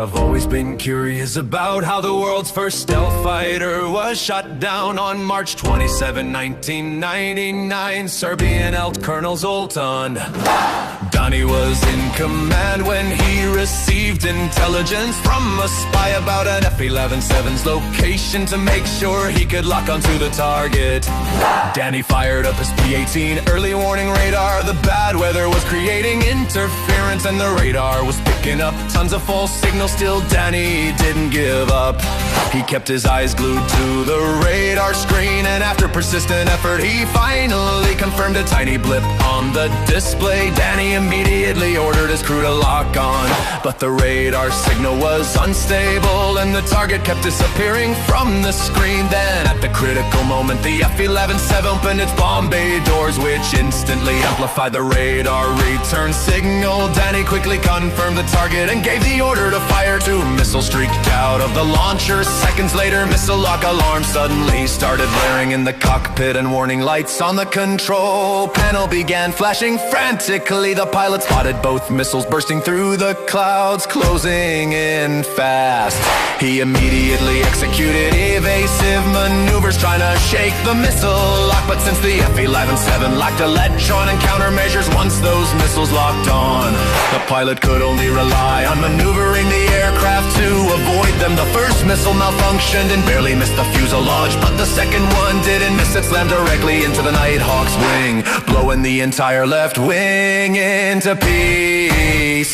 I've always been curious about how the world's first stealth fighter was shot down on March 27, 1999. Serbian Lt. Colonel Zoltan Dani was in command when he received intelligence from a spy about an F-11-7's location to make sure he could lock onto the target. Dani fired up his P-18 early warning radar. The bad weather was creating interference and the radar was picking up tons of false signals. Still Dani didn't give up. He kept his eyes glued to the radar screen, and after persistent effort he finally confirmed a tiny blip on the display. Dani immediately ordered his crew to lock on, but the radar signal was unstable and the target kept disappearing from the screen. Then at the critical moment the F-11-7 opened its bomb bay doors, which instantly amplified the radar return signal. Dani quickly confirmed the target and gave the order to fire. Two missiles streaked out of the launcher. Seconds later, missile lock alarm suddenly started blaring in the cockpit, and warning lights on the control panel began flashing frantically. The pilot spotted both missiles bursting through the clouds, closing in fast. He immediately executed evasive maneuvers trying to shake the missile lock, but since the F-11-7 lacked electron and countermeasures once those missiles locked on, the pilot could only rely on maneuvering the aircraft to avoid them. The first missile malfunctioned and barely missed the fuselage, but the second one didn't miss. It slammed directly into the Nighthawk's wing, blowing the entire left wing into pieces.